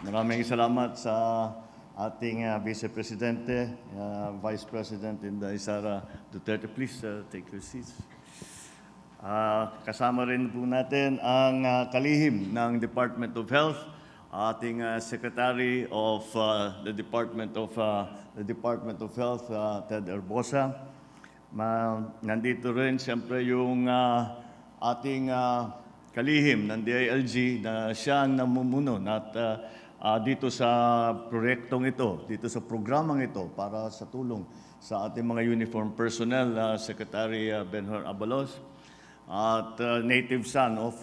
Maraming salamat sa ating Vice Presidente, Vice President Inday Sara Duterte. Please take your seats. Kasama rin po natin ang kalihim ng Department of Health, ating Secretary of the Department of Health, Ted Herbosa. Nandito rin siyempre yung ating kalihim ng DILG na siya ang namumuno at dito sa proyektong ito, dito sa programang ito para sa tulong sa ating mga uniform personnel, Secretary Benhur Abalos, at native son of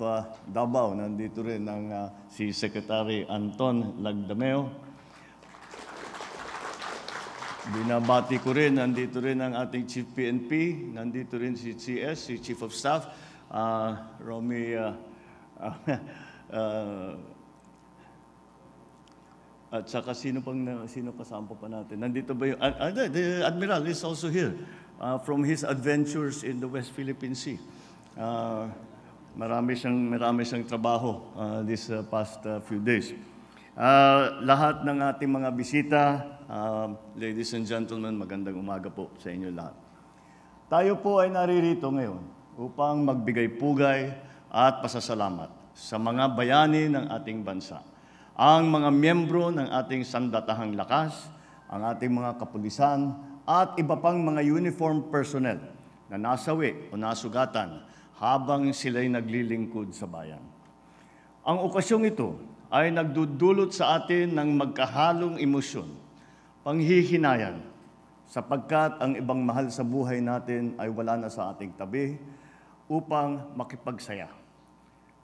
Davao, nandito rin ang si Secretary Anton Lagdameo. Binabati ko rin, nandito rin ang ating Chief PNP, nandito rin si CS, si Chief of Staff, Romy at saka sino kasama pa natin? Nandito ba yung... the Admiral is also here from his adventures in the West Philippine Sea. Marami siyang trabaho this past few days. Lahat ng ating mga bisita, ladies and gentlemen, magandang umaga po sa inyo lahat. Tayo po ay naririto ngayon upang magbigay pugay at pasasalamat sa mga bayani ng ating bansa, ang mga miyembro ng ating sandatahang lakas, ang ating mga kapulisan, at iba pang mga uniform personnel na nasawi o nasugatan habang sila'y naglilingkod sa bayan. Ang okasyong ito ay nagdudulot sa atin ng magkahalong emosyon, panghihinayan, sapagkat ang ibang mahal sa buhay natin ay wala na sa ating tabi upang makipagsaya.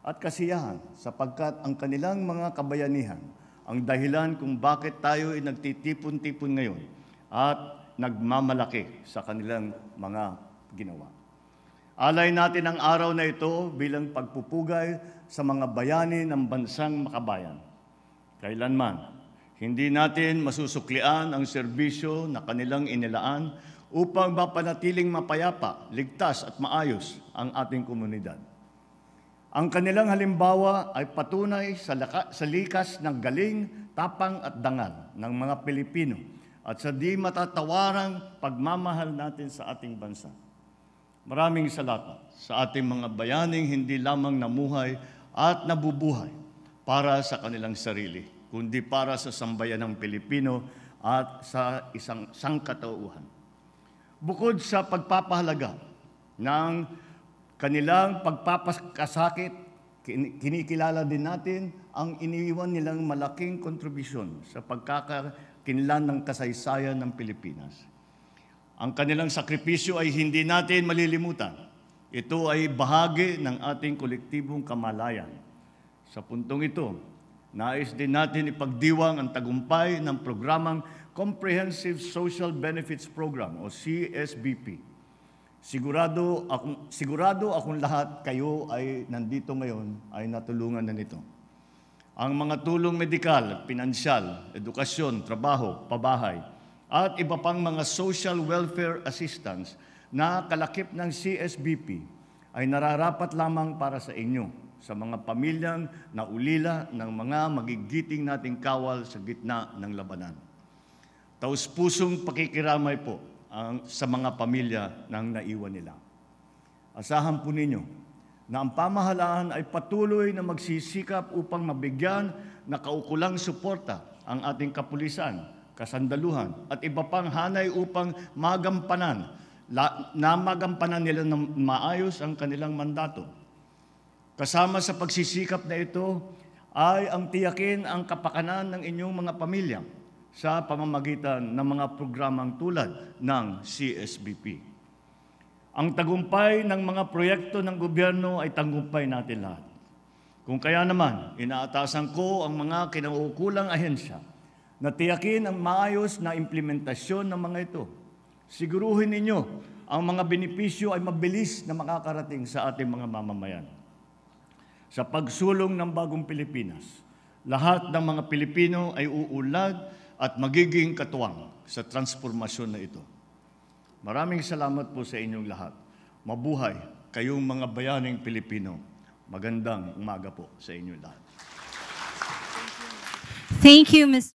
At kasiyahan sapagkat ang kanilang mga kabayanihan ang dahilan kung bakit tayo ay nagtitipon-tipon ngayon at nagmamalaki sa kanilang mga ginawa. Alay natin ang araw na ito bilang pagpupugay sa mga bayani ng bansang makabayan. Kailanman, hindi natin masusuklian ang serbisyo na kanilang inilaan upang mapanatiling mapayapa, ligtas at maayos ang ating komunidad. Ang kanilang halimbawa ay patunay sa likas ng galing, tapang at dangal ng mga Pilipino at sa di matatawarang pagmamahal natin sa ating bansa. Maraming salamat sa ating mga bayaning hindi lamang namuhay at nabubuhay para sa kanilang sarili, kundi para sa sambayan ng Pilipino at sa isang sangkatauhan. Bukod sa pagpapahalaga ng kanilang pagpapakasakit, kinikilala din natin ang iniiwan nilang malaking kontribusyon sa pagkakakinlan ng kasaysayan ng Pilipinas. Ang kanilang sakripisyo ay hindi natin malilimutan. Ito ay bahagi ng ating kolektibong kamalayan. Sa puntong ito, nais din natin ipagdiwang ang tagumpay ng programang Comprehensive Social Benefits Program o CSBP. Sigurado akong lahat kayo ay nandito ngayon ay natulungan na nito. Ang mga tulong medikal, pinansyal, edukasyon, trabaho, pabahay, at iba pang mga social welfare assistance na kalakip ng CSBP ay nararapat lamang para sa inyo, sa mga pamilyang naulila ng mga magigiting nating kawal sa gitna ng labanan. Taus-pusong pakikiramay po sa mga pamilya ng naiwan nila. Asahan po ninyo na ang pamahalaan ay patuloy na magsisikap upang mabigyan na kaukulang suporta ang ating kapulisan, kasandaluhan at iba pang hanay upang magampanan nila ng maayos ang kanilang mandato. Kasama sa pagsisikap na ito ay ang tiyakin ang kapakanan ng inyong mga pamilya sa pamamagitan ng mga programang tulad ng CSBP. Ang tagumpay ng mga proyekto ng gobyerno ay tagumpay natin lahat. Kung kaya naman, inaatasan ko ang mga kinauukulang ahensya na tiyakin ang maayos na implementasyon ng mga ito. Siguruhin ninyo ang mga benepisyo ay mabilis na makakarating sa ating mga mamamayan. Sa pagsulong ng bagong Pilipinas, lahat ng mga Pilipino ay uulad at magiging katuwang sa transformasyon na ito. Maraming salamat po sa inyong lahat. Mabuhay kayong mga bayaning Pilipino. Magandang umaga po sa inyong lahat. Thank you, Ms.